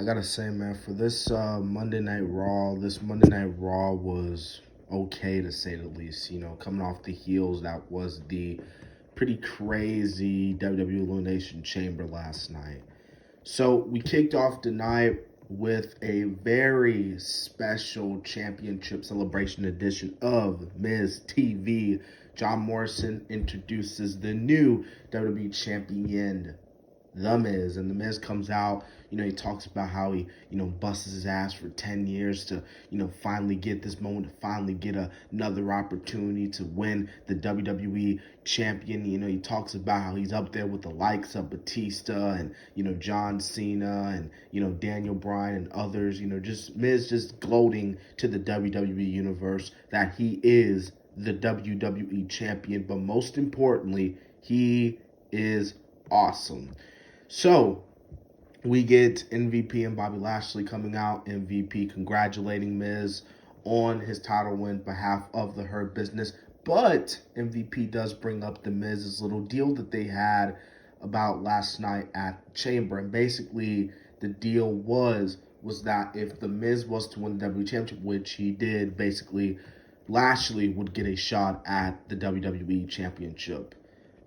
I gotta say, man, for this Monday Night Raw, was okay to say the least. Coming off the heels, that was the pretty crazy WWE Elimination Chamber last night. So we kicked off the night with a very special championship celebration edition of Miz TV. John Morrison introduces the new WWE champion, The Miz, and The Miz comes out. He talks about how he, busts his ass for 10 years to, finally get this moment, to finally get another opportunity to win the WWE champion. He talks about how he's up there with the likes of Batista and, John Cena and, Daniel Bryan and others. Just Miz just gloating to the WWE universe that he is the WWE champion, but most importantly, he is awesome. So we get MVP and Bobby Lashley coming out. MVP congratulating Miz on his title win behalf of the Hurt Business. But MVP does bring up the Miz's little deal that they had about last night at Chamber. And basically the deal was that if the Miz was to win the WWE Championship, which he did, basically Lashley would get a shot at the WWE Championship.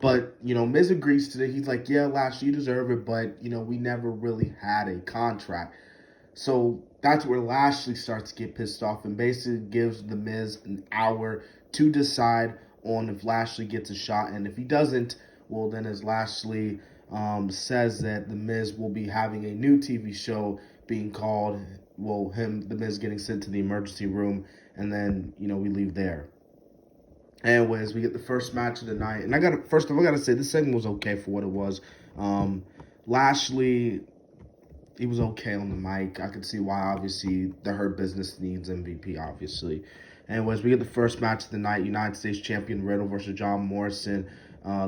But, Miz agrees to it. He's like, yeah, Lashley, you deserve it, but, we never really had a contract. So that's where Lashley starts to get pissed off and basically gives the Miz an hour to decide on if Lashley gets a shot. And if he doesn't, well, then as Lashley says that the Miz will be having a new TV show being called, the Miz getting sent to the emergency room, and then, we leave there. Anyways, we get the first match of the night, and I gotta say this segment was okay for what it was. Lashley, he was okay on the mic. I could see why. Obviously, the Hurt Business needs MVP. Obviously. Anyways, we get the first match of the night: United States Champion Riddle versus John Morrison.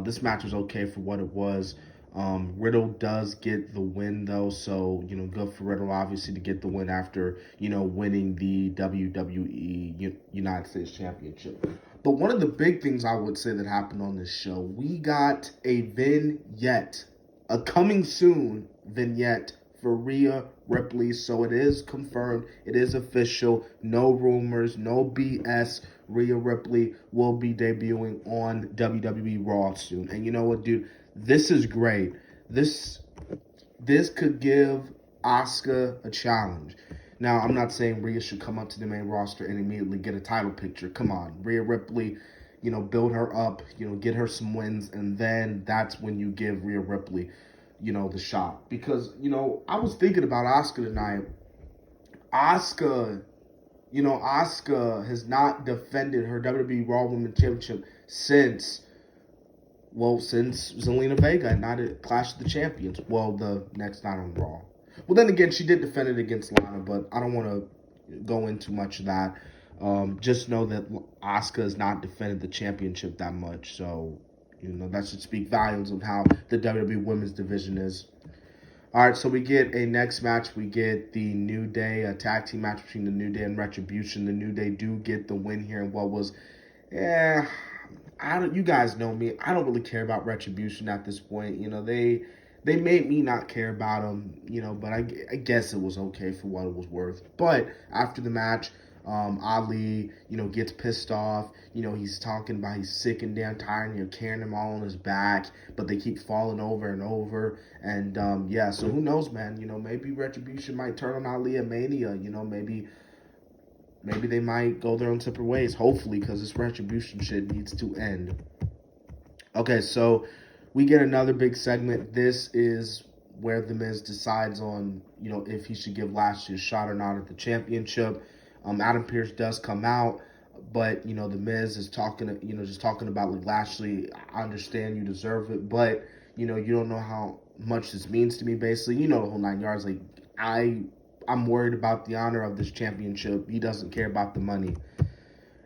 This match was okay for what it was. Riddle does get the win though, so good for Riddle obviously to get the win after winning the WWE United States Championship. But one of the big things I would say that happened on this show, we got a vignette, a coming soon vignette for Rhea Ripley. So it is confirmed, it is official, no rumors, no BS. Rhea Ripley will be debuting on WWE Raw soon. And you know what, dude? This is great. This could give Asuka a challenge. Now, I'm not saying Rhea should come up to the main roster and immediately get a title picture. Come on. Rhea Ripley, build her up, get her some wins, and then that's when you give Rhea Ripley, the shot. Because, I was thinking about Asuka tonight. Asuka has not defended her WWE Raw Women's Championship since Zelina Vega and not at Clash of the Champions. Well, the next night on Raw. Well, then again, she did defend it against Lana, but I don't want to go into much of that. Just know that Asuka has not defended the championship that much, so that should speak volumes of how the WWE Women's Division is. All right, so we get a next match. We get the New Day, a tag team match between the New Day and Retribution. The New Day do get the win here in what was, you guys know me. I don't really care about Retribution at this point. They made me not care about them, but I guess it was okay for what it was worth. But after the match, Ali, gets pissed off. He's talking about he's sick and damn tired and you're carrying him all on his back, but they keep falling over and over. And, so who knows, man? Maybe Retribution might turn on Ali at Mania. Maybe they might go their own separate ways, hopefully, because this Retribution shit needs to end. Okay, so we get another big segment. This is where The Miz decides on, if he should give Lashley a shot or not at the championship. Adam Pearce does come out, but, The Miz is talking about, like, Lashley, I understand you deserve it, but, you don't know how much this means to me, basically. The whole 9 yards. Like, I'm worried about the honor of this championship. He doesn't care about the money.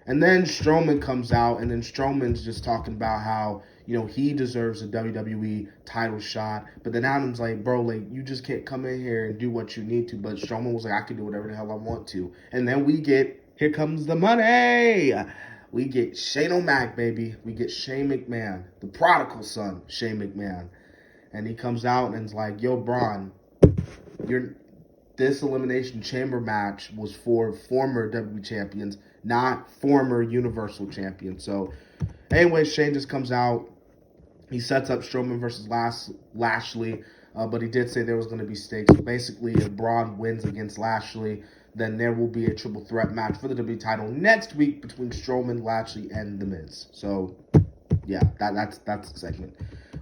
And then Strowman comes out, and then Strowman's just talking about how, he deserves a WWE title shot. But then Adam's like, bro, like, you just can't come in here and do what you need to. But Strowman was like, I can do whatever the hell I want to. And then we get, here comes the money. We get Shane O'Mac, baby. We get Shane McMahon, the prodigal son, Shane McMahon. And he comes out and is like, yo, Braun, this Elimination Chamber match was for former WWE champions, not former Universal champions. So, anyway, Shane just comes out. He sets up Strowman versus Lashley, but he did say there was going to be stakes. So basically, if Braun wins against Lashley, then there will be a triple threat match for the WWE title next week between Strowman, Lashley, and The Miz. So, yeah, that's the segment.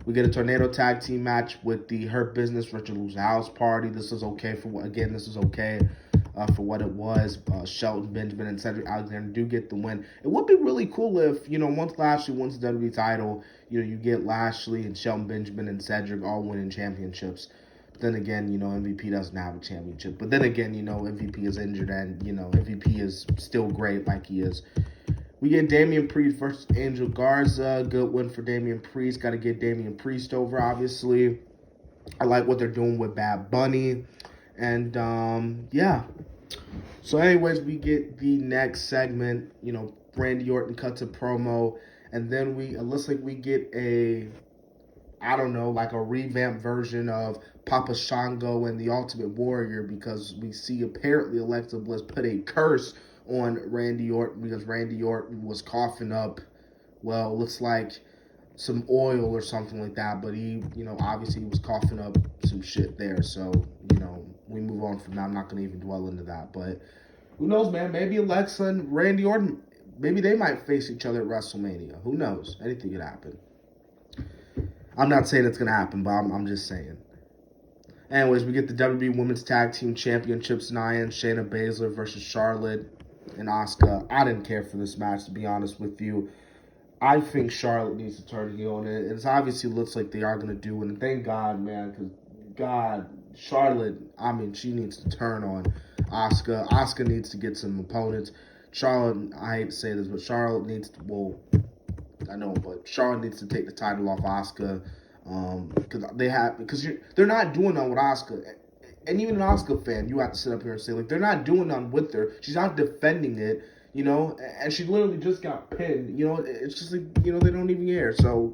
We get a tornado tag team match with the Hurt Business Richard Lewis House Party. This is okay for what? Again, this is okay for what it was. Shelton Benjamin and Cedric Alexander do get the win. It would be really cool if, once Lashley wins the WWE title, you get Lashley and Shelton Benjamin and Cedric all winning championships. But then again, MVP doesn't have a championship. But then again, MVP is injured and, MVP is still great like he is. We get Damian Priest versus Angel Garza. Good win for Damian Priest. Got to get Damian Priest over, obviously. I like what they're doing with Bad Bunny. And, yeah. So, anyways, we get the next segment. Randy Orton cuts a promo. And then it looks like we get a revamped version of Papa Shango and the Ultimate Warrior, because we see apparently Alexa Bliss put a curse on Randy Orton because Randy Orton was coughing up, well, looks like some oil or something like that, but he, obviously he was coughing up some shit there, so, we move on from that. I'm not going to even dwell into that, but who knows, man, maybe Alexa and Randy Orton, maybe they might face each other at WrestleMania. Who knows? Anything could happen. I'm not saying it's going to happen, but I'm just saying. Anyways, we get the WWE Women's Tag Team Championships, Nia and Shayna Baszler versus Charlotte and Asuka. I didn't care for this match, to be honest with you. I think Charlotte needs to turn heel on it. It obviously looks like they are going to do it. And thank God, man, because, God, Charlotte, she needs to turn on Asuka. Asuka needs to get some opponents. Charlotte, I hate to say this, but Charlotte needs to, Charlotte needs to take the title off Asuka. Because they're not doing that with Asuka. And even an Asuka fan, you have to sit up here and say, they're not doing nothing with her. She's not defending it, and she literally just got pinned. It's just they don't even care. So,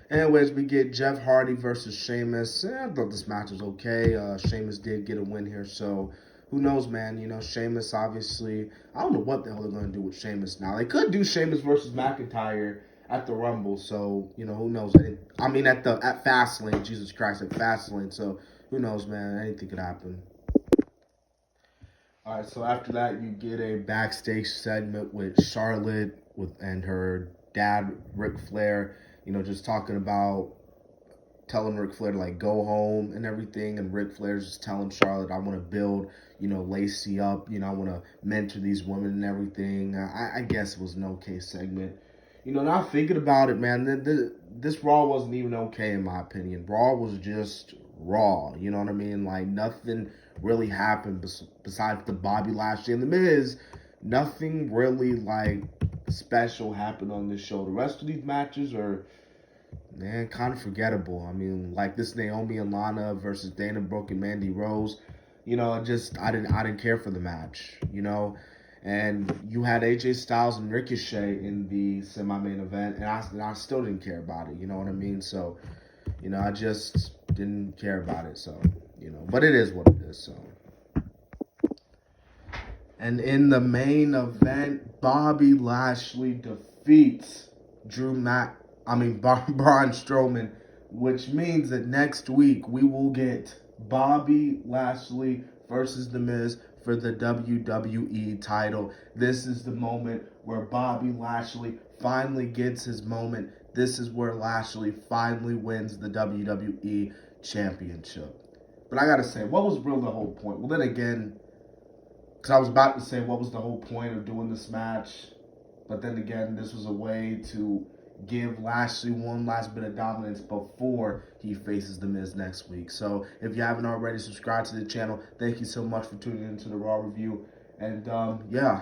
Anyways, we get Jeff Hardy versus Sheamus. I thought this match was okay. Sheamus did get a win here, so who knows, man? Sheamus, obviously, I don't know what the hell they're going to do with Sheamus now. They could do Sheamus versus McIntyre at the Rumble, so, who knows? At Fastlane, Jesus Christ, at Fastlane, so who knows, man? Anything could happen. All right, so after that, you get a backstage segment with Charlotte and her dad, Ric Flair, just talking about telling Ric Flair to, go home and everything, and Ric Flair's just telling Charlotte, I want to build, Lacey up, I want to mentor these women and everything. I guess it was an okay segment. Now thinking about it, man, this Raw wasn't even okay in my opinion. Raw was just Raw, you know what I mean? Nothing really happened besides the Bobby Lashley and The Miz. Nothing really, special happened on this show. The rest of these matches are, man, kind of forgettable. This Naomi and Lana versus Dana Brooke and Mandy Rose, I didn't care for the match, And you had AJ Styles and Ricochet in the semi-main event, and I still didn't care about it. You know what I mean? So, I just didn't care about it. So, but it is what it is. So, and in the main event, Bobby Lashley defeats Braun Strowman, which means that next week we will get Bobby Lashley versus The Miz for the WWE title. This is the moment where Bobby Lashley finally gets his moment. This is where Lashley finally wins the WWE Championship. But I gotta say, what was really the whole point? Well, then again, because I was about to say, what was the whole point of doing this match? But then again, this was a way to give Lashley one last bit of dominance before he faces The Miz next week. So if you haven't already, subscribed to the channel. Thank you so much for tuning into the Raw review. And yeah.